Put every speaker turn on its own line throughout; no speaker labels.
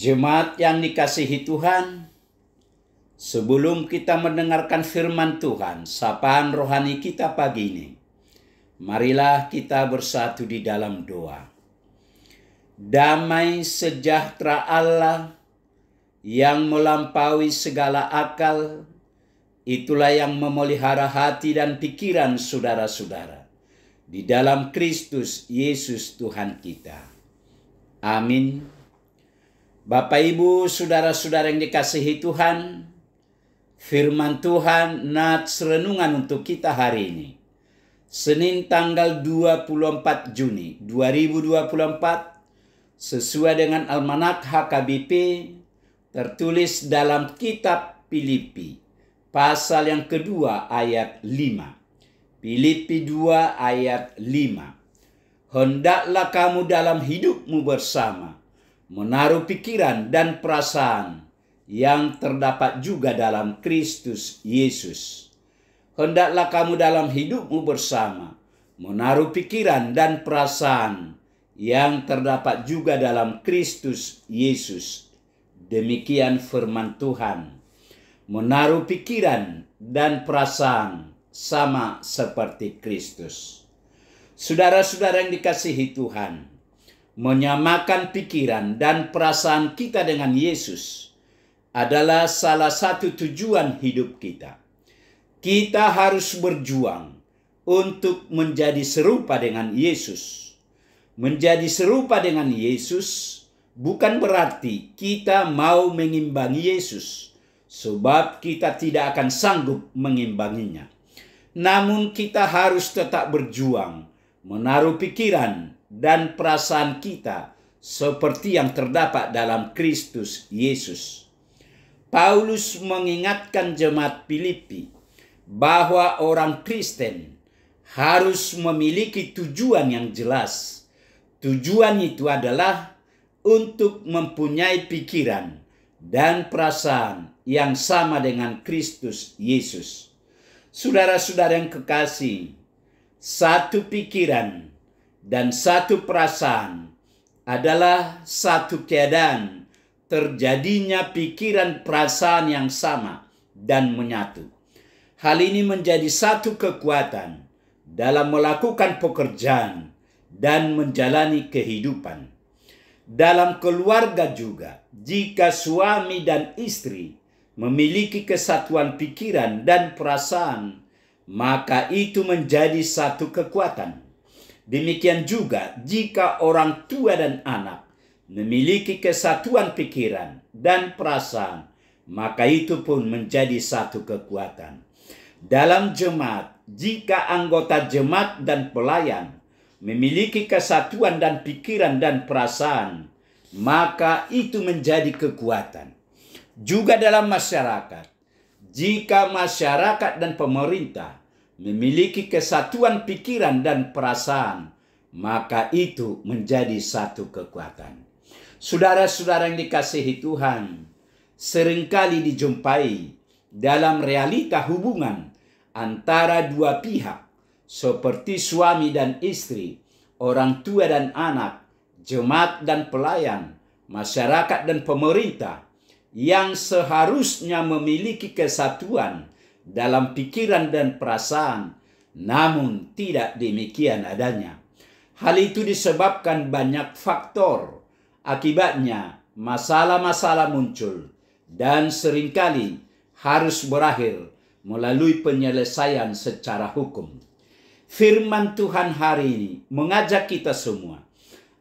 Jemaat yang dikasihi Tuhan, sebelum kita mendengarkan firman Tuhan, sapaan rohani kita pagi ini, marilah kita bersatu di dalam doa. Damai sejahtera Allah yang melampaui segala akal, itulah yang memelihara hati dan pikiran saudara-saudara di dalam Kristus Yesus Tuhan kita. Amin. Bapak, Ibu, saudara-saudara yang dikasihi Tuhan, firman Tuhan nats renungan untuk kita hari ini. Senin tanggal 24 Juni 2024, sesuai dengan Almanak HKBP, tertulis dalam kitab Filipi, pasal yang kedua ayat 5. Filipi 2 ayat 5. Hendaklah kamu dalam hidupmu bersama menaruh pikiran dan perasaan yang terdapat juga dalam Kristus Yesus. Hendaklah kamu dalam hidupmu bersama menaruh pikiran dan perasaan yang terdapat juga dalam Kristus Yesus. Demikian firman Tuhan. Menaruh pikiran dan perasaan sama seperti Kristus. Saudara-saudara yang dikasihi Tuhan, menyamakan pikiran dan perasaan kita dengan Yesus adalah salah satu tujuan hidup kita. Kita harus berjuang untuk menjadi serupa dengan Yesus. Menjadi serupa dengan Yesus bukan berarti kita mau mengimbangi Yesus, sebab kita tidak akan sanggup mengimbanginya. Namun kita harus tetap berjuang, menaruh pikiran dan perasaan kita seperti yang terdapat dalam Kristus Yesus. Paulus mengingatkan jemaat Filipi bahwa orang Kristen harus memiliki tujuan yang jelas. Tujuan itu adalah untuk mempunyai pikiran dan perasaan yang sama dengan Kristus Yesus. Saudara-saudara yang kekasih, satu pikiran dan satu perasaan adalah satu keadaan terjadinya pikiran perasaan yang sama dan menyatu. Hal ini menjadi satu kekuatan dalam melakukan pekerjaan dan menjalani kehidupan. Dalam keluarga juga, jika suami dan istri memiliki kesatuan pikiran dan perasaan, maka itu menjadi satu kekuatan. Demikian juga jika orang tua dan anak memiliki kesatuan pikiran dan perasaan, maka itu pun menjadi satu kekuatan. Dalam jemaat, jika anggota jemaat dan pelayan memiliki kesatuan dan pikiran dan perasaan, maka itu menjadi kekuatan. Juga dalam masyarakat, jika masyarakat dan pemerintah memiliki kesatuan pikiran dan perasaan, maka itu menjadi satu kekuatan. Saudara-saudara yang dikasihi Tuhan, seringkali dijumpai dalam realita hubungan antara dua pihak, seperti suami dan istri, orang tua dan anak, jemaat dan pelayan, masyarakat dan pemerintah, yang seharusnya memiliki kesatuan dalam pikiran dan perasaan, namun tidak demikian adanya. Hal itu disebabkan banyak faktor. Akibatnya masalah-masalah muncul dan seringkali harus berakhir melalui penyelesaian secara hukum. Firman Tuhan hari ini mengajak kita semua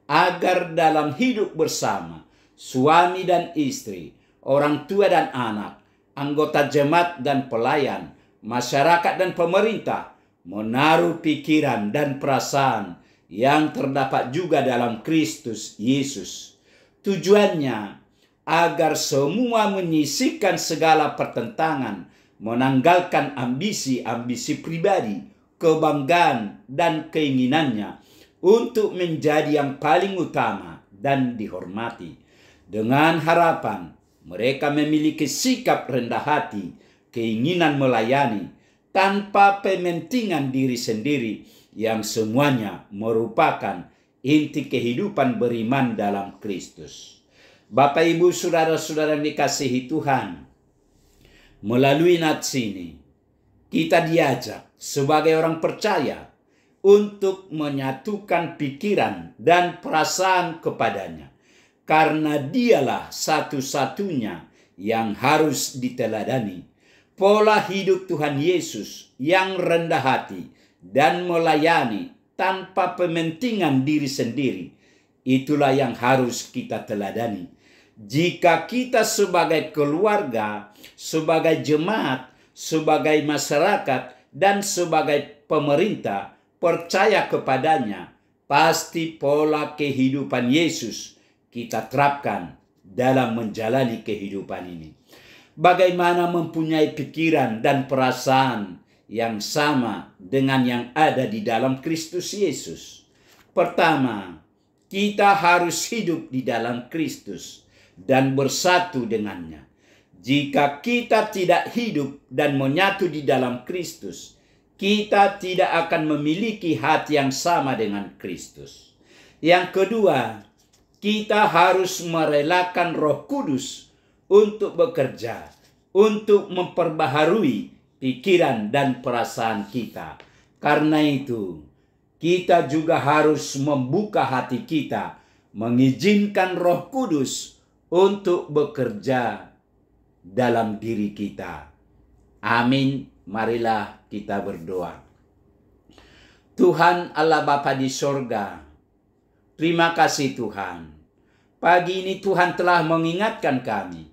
agar dalam hidup bersama, suami dan istri, orang tua dan anak, anggota jemaat dan pelayan, masyarakat dan pemerintah, menaruh pikiran dan perasaan yang terdapat juga dalam Kristus Yesus. Tujuannya agar semua menyisihkan segala pertentangan, menanggalkan ambisi-ambisi pribadi, kebanggaan dan keinginannya untuk menjadi yang paling utama dan dihormati. Dengan harapan mereka memiliki sikap rendah hati, keinginan melayani, tanpa pementingan diri sendiri, yang semuanya merupakan inti kehidupan beriman dalam Kristus. Bapak, Ibu, saudara-saudara yang dikasihi Tuhan, melalui nats ini kita diajak sebagai orang percaya untuk menyatukan pikiran dan perasaan kepadanya, karena dialah satu-satunya yang harus diteladani. Pola hidup Tuhan Yesus yang rendah hati dan melayani tanpa pementingan diri sendiri, itulah yang harus kita teladani. Jika kita sebagai keluarga, sebagai jemaat, sebagai masyarakat, dan sebagai pemerintah percaya kepadanya, pasti pola kehidupan Yesus kita terapkan dalam menjalani kehidupan ini. Bagaimana mempunyai pikiran dan perasaan yang sama dengan yang ada di dalam Kristus Yesus? Pertama, kita harus hidup di dalam Kristus dan bersatu dengannya. Jika kita tidak hidup dan menyatu di dalam Kristus, kita tidak akan memiliki hati yang sama dengan Kristus. Yang kedua, kita harus merelakan Roh Kudus untuk bekerja, untuk memperbaharui pikiran dan perasaan kita. Karena itu, kita juga harus membuka hati kita, mengizinkan Roh Kudus untuk bekerja dalam diri kita. Amin. Marilah kita berdoa. Tuhan Allah Bapa di sorga, terima kasih Tuhan. Pagi ini Tuhan telah mengingatkan kami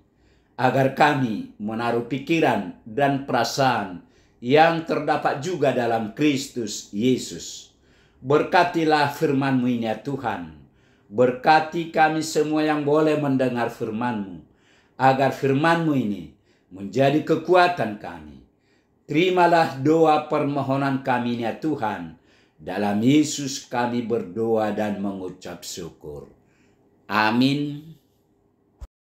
agar kami menaruh pikiran dan perasaan yang terdapat juga dalam Kristus Yesus. Berkatilah firman-Mu ini ya Tuhan. Berkati kami semua yang boleh mendengar firman-Mu, agar firman-Mu ini menjadi kekuatan kami. Terimalah doa permohonan kami ini ya Tuhan. Dalam Yesus kami berdoa dan mengucap syukur. Amin.